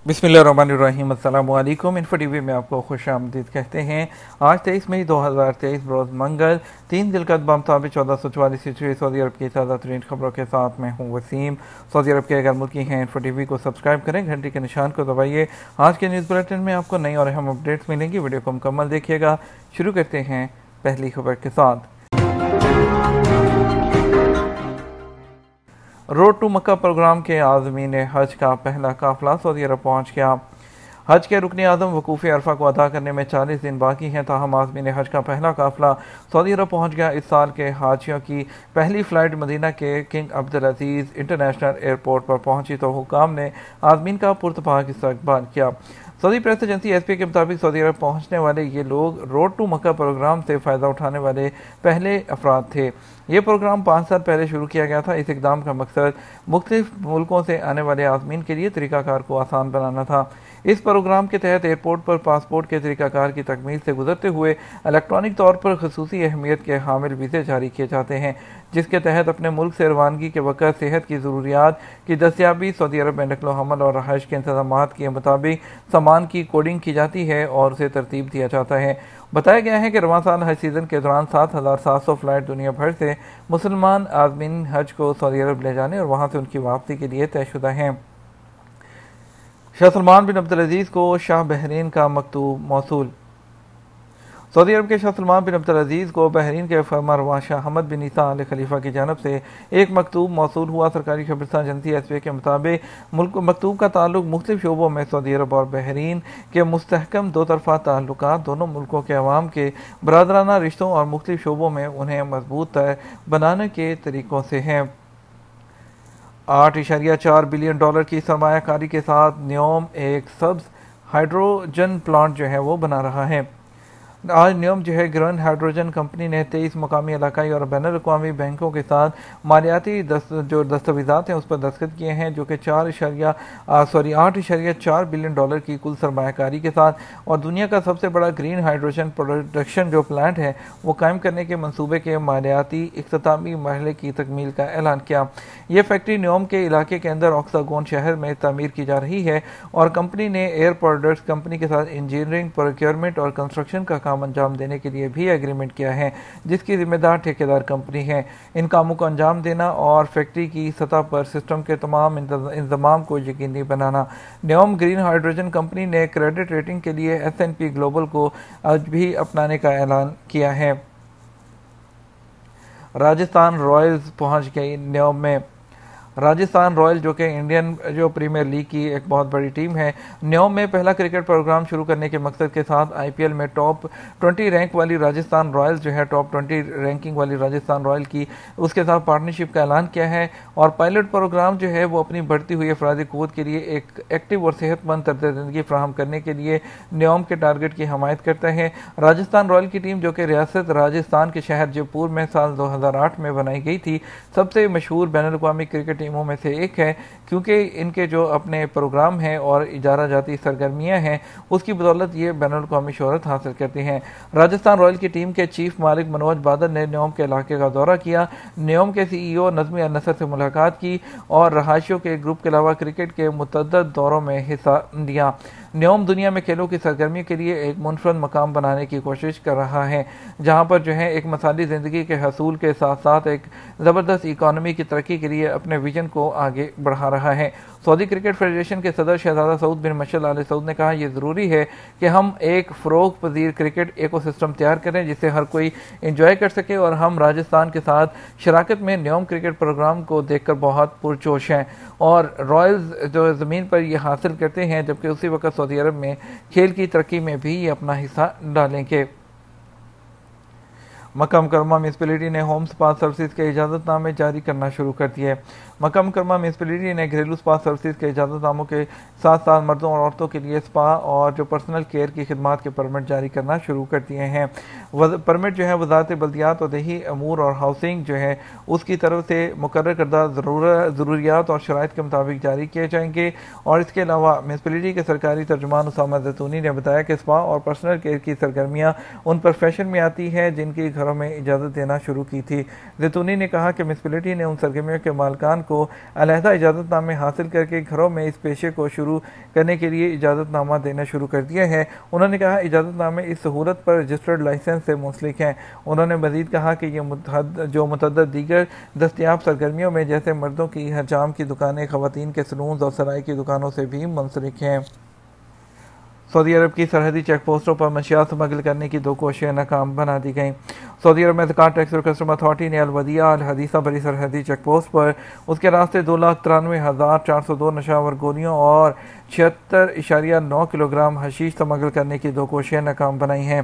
बिस्मिल्लाहिर्रहमानिर्रहीम। अस्सलामु अलैकुम। इन्फो टीवी में आपको खुश आमदीद कहते हैं। आज 23 मई 2023 रोज़ मंगल 3 दिलकदबा मुताबिक 1444 हिजरी सऊदी अरब की ताज़ा तरीन खबरों के साथ मैं हूँ वसीम। सऊदी अरब के अगर मुल्की हैं इन्फो टीवी को सब्सक्राइब करें, घंटी के निशान को दबाइए। आज के न्यूज़ बुलेटिन में आपको नई और अहम अपडेट्स मिलेंगी। वीडियो को मुकम्मल देखिएगा। शुरू करते हैं पहली खबर के साथ। रोड टू मक्का प्रोग्राम के आज़मीन हज का पहला काफिला सऊदी अरब पहुँच गया। हज के रुकन आज़म वकूफ़ अरफा को अदा करने में 40 दिन बाकी हैं, ताहम आज़मीन हज का पहला काफिला सऊदी अरब पहुँच गया। इस साल के हाजियों की पहली फ़्लाइट मदीना के किंग अब्दुल अज़ीज़ इंटरनेशनल एयरपोर्ट पर पहुँची तो हुकाम ने आज़मीन का पुरतपाक इस्तकबाल किया। सऊदी प्रेस एजेंसी एसपी के मुताबिक सऊदी अरब पहुँचने वाले ये लोग रोड टू मक्का प्रोग्राम से फ़ायदा उठाने वाले पहले अफराद थे। ये प्रोग्राम 5 साल पहले शुरू किया गया था। इस इक़दाम का मकसद मुख्तलिफ मुल्कों से आने वाले आज़मीन के लिए तरीक़ाकार को आसान बनाना था। इस प्रोग्राम के तहत एयरपोर्ट पर पासपोर्ट के तरीक़ाकार की तकमील से गुजरते हुए इलेक्ट्रॉनिक तौर पर खसूसी अहमियत के हामिल वीज़े जारी किए जाते हैं, जिसके तहत अपने मुल्क से रवानगी के वक़्त सेहत की ज़रूरियात की दस्तियाबी, सऊदी अरब में नकलो हमल और रहाइश के इंतज़ाम के मुताबिक सामान की कोडिंग की जाती है और उसे तरतीब दिया जाता है। बताया गया है कि रवां साल हज सीज़न के दौरान 7,700 फ़्लाइट दुनिया भर से मुसलमान आज़मीन हज को सऊदी अरब ले जाने और वहाँ से उनकी वापसी के लिए तयशुदा हैं। शाह सलमान बिन अब्दुल अज़ीज़ को शाह बहरीन का मकतूब मौसूल। सऊदी अरब के शाह सलमान बिन अब्दुल अज़ीज़ को बहरीन के फरमारवा शाह हमद बिन ईसा आल खलीफा की जानब से एक मकतूब मौसूल हुआ। सरकारी खबरसां एजेंसी एसपी के मुताबिक मकतूब का ताल्लुक मुख्तलिफ शोबों में सऊदी अरब और बहरीन के मुस्तहकम दो तरफा ताल्लुकात, दोनों मुल्कों के अवाम के बरादराना रिश्तों और मुख्तलिफ शोबों में उन्हें मजबूत बनाने के तरीक़ों से हैं। 8.4 बिलियन डॉलर की सरमायाकारी के साथ न्योम एक सब्ज हाइड्रोजन प्लांट जो है वो बना रहा है। आज न्योम जो है ग्रीन हाइड्रोजन कंपनी ने 23 मुकामी इलाकाई और बैनुल अक़वामी बैंकों के साथ मालियाती जो दस्तावेज़ात हैं उस पर दस्तखत किए हैं, जो कि 8.4 बिलियन डॉलर की कुल सरमायाकारी के साथ और दुनिया का सबसे बड़ा ग्रीन हाइड्रोजन प्रोडक्शन जो प्लांट है वो कायम करने के मनसूबे के मालियाती इख्तितामी मरहले की तकमील का ऐलान किया। यह फैक्ट्री न्योम के इलाके के अंदर ऑक्सागोन शहर में तामीर की जा रही है और कंपनी ने एयर प्रोडक्ट्स कंपनी के साथ इंजीनियरिंग, प्रोक्योरमेंट और कंस्ट्रक्शन का काम अंजाम देने के लिए भी एग्रीमेंट किया है, जिसकी जिम्मेदार ठेकेदार कंपनी है। इन कामों को अंजाम देना और फैक्ट्री की सतह पर सिस्टम के तमाम इंतजाम को यकीनी बनाना। न्योम ग्रीन हाइड्रोजन कंपनी ने क्रेडिट रेटिंग के लिए S&P ग्लोबल को आज भी अपनाने का ऐलान किया है। राजस्थान रॉयल्स पहुंच गई न्योम में। राजस्थान रॉयल जो कि इंडियन जो प्रीमियर लीग की एक बहुत बड़ी टीम है, न्योम में पहला क्रिकेट प्रोग्राम शुरू करने के मकसद के साथ IPL में टॉप 20 रैंक वाली राजस्थान रॉयल्स जो है टॉप 20 रैंकिंग वाली राजस्थान रॉयल की उसके साथ पार्टनरशिप का ऐलान किया है और पायलट प्रोग्राम जो है वो अपनी बढ़ती हुई अफरादी क़ुव्वत के लिए एक एक्टिव और सेहतमंद तर्ज ज़िंदगी फ्राहम करने के लिए न्योम के टारगेट की हमायत करता है। राजस्थान रॉयल की टीम जो कि रियासत राजस्थान के शहर जयपुर में साल 2008 में बनाई गई थी, सबसे मशहूर बैनुल अक़वामी क्रिकेट टीमों में से एक है, क्योंकि इनके जो अपने प्रोग्राम हैं और इजारा जाती सरगर्मियां हैं उसकी बदौलत ये बैनुल अक़वामी शोहरत हासिल करती हैं। राजस्थान रॉयल की टीम के चीफ मालिक मनोज बादल ने न्योम के इलाके का दौरा किया, न्योम के CEO नज़मी अल-नसर से मुलाकात की और रहायशियों के ग्रुप के अलावा क्रिकेट के मुतअद्दिद दौरों में हिस्सा लिया। न्योम दुनिया में खेलों की सरगर्मी के लिए एक मुनफरद मकाम बनाने की कोशिश कर रहा है, जहाँ पर जो है एक मसाली ज़िंदगी के हसूल के साथ साथ एक ज़बरदस्त इकानमी की तरक्की के लिए अपने विजन को आगे बढ़ा रहा है। सऊदी क्रिकेट फेडरेशन के सदर शहजादा सऊद बिन मशअल आल सऊद ने कहा, यह ज़रूरी है कि हम एक फ़रोग़ पज़ीर क्रिकेट इकोसिस्टम तैयार करें जिसे हर कोई इंजॉय कर सके और हम राजस्थान के साथ शराकत में न्योम क्रिकेट प्रोग्राम को देखकर बहुत पुरजोश हैं और रॉयल्स जो ज़मीन पर यह हासिल करते हैं, जबकि उसी वक्त सऊदी अरब में खेल की तरक्की में भी ये अपना हिस्सा डालेंगे। मक्का मुकरमा म्यूनसिपैलिटी ने होम स्पा सर्विसेज के इजाज़तनामे जारी करना शुरू कर दिए। मक्का मुकरमा म्यूनसिपैलिटी ने घरेलू स्पा सर्विसेज के इजाज़तनामों के साथ साथ मर्दों और औरतों के लिए स्पा और जो पर्सनल केयर की खिदमात के परमिट जारी करना शुरू कर दिए हैं। परमिट जो है वज़ारत बल्दियात और देही अमूर और हाउसिंग जो है उसकी तरफ से मुकर्रर करदा ज़रूरियात और शराइत के मुताबिक जारी किए जाएंगे। और इसके अलावा म्यूनसिपैलिटी के सरकारी तर्जुमान उसामा ज़ैतूनी ने बताया कि स्पा और पर्सनल केयर की सरगर्मियाँ उन प्रोफेशन में आती है जिनकी घरों में इजाज़त देना शुरू की थी। जैतूनी ने कहा कि म्यूनसिपैलिटी ने उन सरगर्मियों के मालिकान को अलहदा इजाज़तनामे हासिल करके घरों में इस पेशे को शुरू करने के लिए इजाज़तनामा देना शुरू कर दिया है। उन्होंने कहा इजाज़तनामे इस सहूलत पर रजिस्टर्ड लाइसेंस से मुंसलिक हैं। उन्होंने मज़ीद कहा कि ये मुतअद्दिद दीगर दस्तयाब सरगर्मियों में जैसे मर्दों की हजाम की दुकानें, ख़वातीन के सलून और सराय की दुकानों से भी मुंसलिक हैं। सऊदी अरब की सरहदी चेक पोस्टों पर मंशियात स्मगल करने की 2 कोशिशें नाकाम बना दी गईं। सऊदी अरब में ज़कात टैक्स और कस्टम अथॉरिटी ने अलवदिया अल हदीसा बरी सरहदी चेक पोस्ट पर उसके रास्ते 2,93,402 नशावर गोलियों और 76.9 किलोग्राम हशीश स्मगल करने की 2 कोशिशें नाकाम बनाई हैं।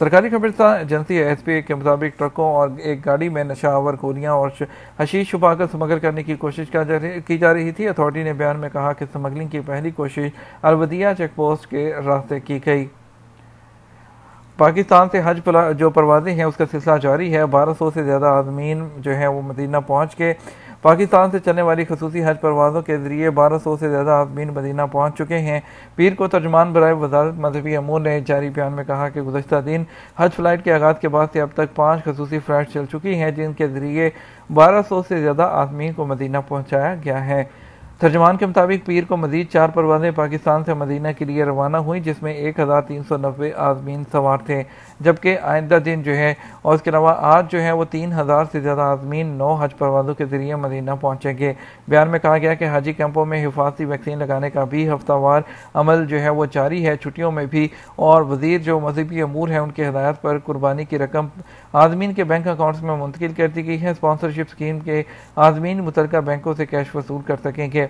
सरकारी खबरसार एजेंसी ASP के मुताबिक ट्रकों और एक गाड़ी में नशावर गोलियां और हशीश छुपाकर स्मगल करने की कोशिश की जा रही थी। अथॉरिटी ने बयान में कहा कि स्मगलिंग की पहली कोशिश अलवदिया चेक पोस्ट के रास्ते की गई। पाकिस्तान से हज जो परवाज़ें हैं उसका सिलसिला जारी है। 1200 से ज़्यादा आदमीन जो हैं वो मदीना पहुँच के पाकिस्तान से चलने वाली खसूसी हज परवाज़ों के ज़रिए 1200 से ज़्यादा आदमीन मदीना पहुँच चुके हैं। पीर को तर्जुमान बराए वज़ारत मज़हबी अमूर ने जारी बयान में कहा कि गुज़श्ता दिन हज फ़्लाइट के आगाज़ के बाद से अब तक 5 खसूसी फ़्लाइट चल चुकी हैं जिनके ज़रिए 1200 से ज़्यादा आदमीन को मदीना पहुँचाया गया है। तर्जमान के मुताबिक पीर को मजीद 4 परवाज़ें पाकिस्तान से मदीना के लिए रवाना हुई जिसमें 1390 आदमीन सवार थे, जबकि आइंदा दिन जो है और उसके अलावा आज जो है वो 3000 से ज़्यादा आदमीन 9 हज परवाज़ों के ज़रिए मदीना पहुँचेंगे। बयान में कहा गया कि हाजी कैंपों में हिफाजती वैक्सीन लगाने का भी हफ्तावार अमल जो है वो जारी है, छुट्टियों में भी। और वज़ीर जो मज़हबी अमूर हैं उनकी हिदायत पर कुर्बानी की रकम आदमीन के बैंक अकाउंट्स में मुंतकिल कर दी गई है। स्पॉन्सरशिप स्कीम के आदमीन मुतल्लिका बैंकों से कैश वसूल कर सकेंगे।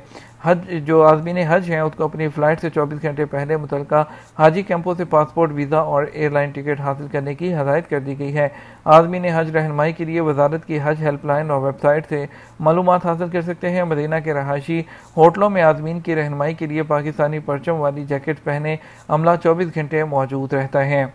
हज जो आज़मीन हज हैं उसको अपनी फ़्लाइट से 24 घंटे पहले मुतल्लिका हाजी कैंपों से पासपोर्ट, वीज़ा और एयरलाइन टिकट हासिल करने की हदायत कर दी गई है। आज़मीन हज रहनुमाई के लिए वजारत की हज हेल्पलाइन और वेबसाइट से मालूमात हासिल कर सकते हैं। मदीना के रहायशी होटलों में आज़मीन की रहनुमाई के लिए पाकिस्तानी परचम वाली जैकेट पहने अमला 24 घंटे मौजूद रहता है।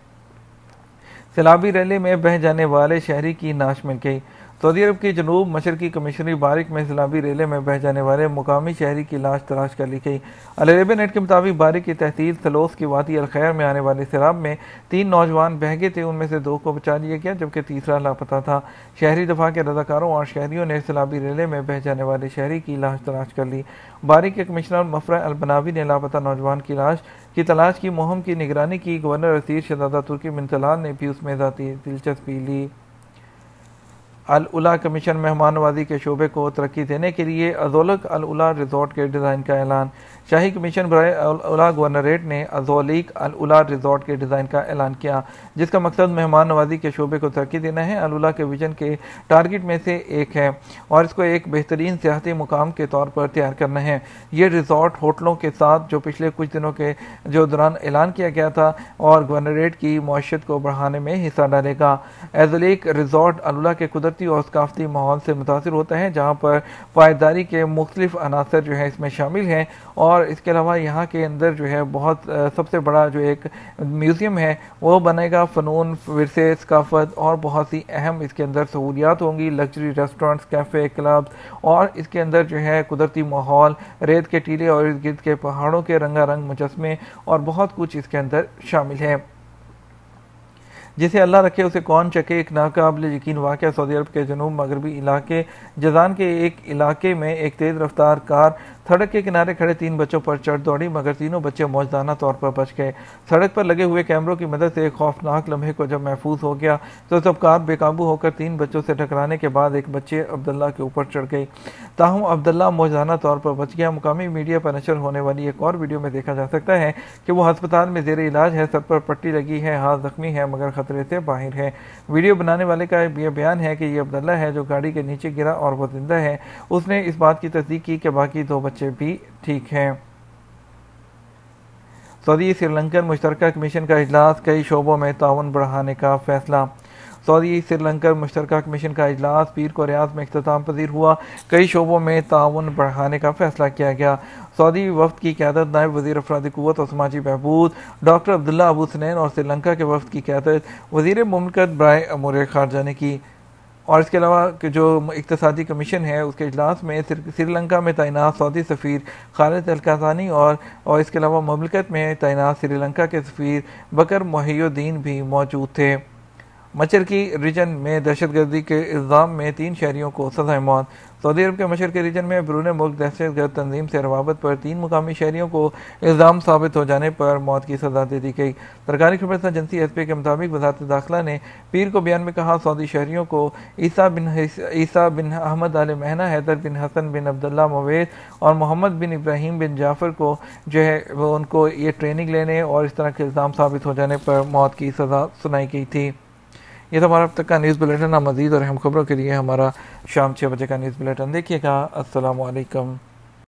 सैलाबी रैली में बह जाने वाले शहरी की नाश मिल गई। सऊदी अरब की जनूब मशरकी कमिश्नरी बारिक में सैलाबी रेले में बह जाने वाले मुकामी शहरी की लाश तलाश कर ली गई। अल अरेबिया नेट के मुताबिक बारिक की तहसील सलोस की वादी अल खैर में आने वाले सैलाब में 3 नौजवान बह गए थे, उनमें से 2 को बचा लिया गया जबकि तीसरा लापता था। शहरी दफा के रजाकारों और शहरियों ने सैलाबी रेले में बह जाने वाले शहरी की लाश तलाश कर ली। बारिक के कमिश्नर मफरा अल बनावी ने लापता नौजवान की लाश की तलाश की मुहिम की निगरानी की। गवर्नर असीर शहजादा तुर्की बिन तलाल ने भी उसमें ज़ाती दिलचस्पी ली। अल उला कमीशन मेहमान नवाजी के शोबे को तरक्की देने के लिए अज़ोलिक अल उला रिजॉर्ट के डिज़ाइन का ऐलान। शाही कमीशन बराए अल उला गवर्नरेट ने अज़ोलिक अल उला रिजॉर्ट के डिज़ाइन का ऐलान किया, जिसका मकसद मेहमान नवाजी के शोबे को तरक्की देना है। अल उला के विजन के टारगेट में से एक है और इसको एक बेहतरीन सियाहती मुकाम के तौर पर तैयार करना है। ये रिजॉर्ट होटलों के साथ जो पिछले कुछ दिनों के दौरान ऐलान किया गया था और गवर्नरेट की मईशत को बढ़ाने में हिस्सा डालेगा। अज़ोलिक रिजॉर्ट अल उला के कुदरती और सकाफती माहौल से मुतासिर होता है, जहाँ पर पायदारी के मुख्तलिफ अनासर जो है इसमें शामिल हैं। और इसके अलावा यहाँ के अंदर जो है बहुत सबसे बड़ा जो एक म्यूज़ियम है वो बनेगा। फ़नून, विरसे, सकाफत और बहुत सी अहम इसके अंदर सहूलियात होंगी। लग्जरी रेस्टोरेंट्स, कैफ़े, क्लब्स और इसके अंदर जो है कुदरती माहौल, रेत के टीले और इर्द गिर्द के पहाड़ों के रंगारंग मुजस्मे और बहुत कुछ इसके अंदर शामिल है। जिसे अल्लाह रखे उसे कौन चके। एक नाकाबिल यकीन वाक़या सऊदी अरब के जनूब मगरबी इलाके जजान के एक इलाके में एक तेज़ रफ्तार कार सड़क के किनारे खड़े 3 बच्चों पर चढ़ दौड़ी, मगर तीनों बच्चे मौजदाना तौर पर बच गए। सड़क पर लगे हुए कैमरों की मदद से एक खौफनाक लम्हे को जब महफूज हो गया तो तब कार बेकाबू होकर 3 बच्चों से टकराने के बाद एक बच्चे अब्दुल्ला के ऊपर चढ़ गई। ताहम अब्दुल्ला मौजदाना तौर पर बच गया। मुकामी मीडिया पर नशर होने वाली एक और वीडियो में देखा जा सकता है कि वो अस्पताल में ज़ेर इलाज है, सर पर पट्टी लगी है, हाथ जख्मी है मगर खतरे से बाहर है। वीडियो बनाने वाले का यह बयान है कि यह अब्दुल्ला है जो गाड़ी के नीचे गिरा और वो जिंदा है। उसने इस बात की तस्दीक की कि बाकी 2 बच्चे भी ठीक हैं। सऊदी श्रीलंकन मुश्तरका कमीशन का इजलास, कई शोबों में ताउन बढ़ाने का फैसला। सऊदी श्रीलंकन मुश्तरका कमीशन का इजलास पीर को रियाद में इख्तिताम पजीर हुआ। कई शोबों में ताउन बढ़ाने का फैसला किया गया। सऊदी वफ्द की क़यादत नायब वज़ीर अफरादी क़ुव्वत और समाजी बहबूद डॉक्टर अब्दुल्ला अबू सनैन और श्रीलंका के वफ्द की क़यादत वज़ीर मुमलिकत बराए अमूर ख़ारजा ने की। और इसके अलावा जो इक़्तिसादी कमीशन है उसके इजलास में श्रीलंका में तैनात सऊदी सफ़ीर खालिद अल-काज़ानी और इसके अलावा मुमलिकत में तैनात श्रीलंका के सफ़ीर बकर मोहिउद्दीन भी मौजूद थे। मशरकी रीजन में दहशतगर्दी के इल्ज़ाम में 3 शहरियों को सज़ाए मौत। सऊदी अरब के मशरकी रीजन में बैरून मुल्क दहशतगर्द तंजीम से रवाबत पर 3 मुकामी शहरियों को इल्ज़ाम साबित हो जाने पर मौत की सज़ा दे दी गई। सरकारी खबरसा एजेंसी एसपी के मुताबिक वज़ारत दाखिला ने पीर को बयान में कहा, सऊदी शहरियों को ईसा बिन अहमद आल महना, हैदर बिन हसन बिन अब्दुल्ला मवेद और मोहम्मद बिन इब्राहिम बिन जाफ़र को जो है वो उनको ये ट्रेनिंग लेने और इस तरह के इल्ज़ाम साबित हो जाने पर मौत की सज़ा सुनाई गई थी। ये तो हमारा अब तक का न्यूज़ बुलेटिन। मज़ीद और अहम खबरों के लिए हमारा शाम 6 बजे का न्यूज़ बुलेटिन देखिएगा। अस्सलामु अलैकुम।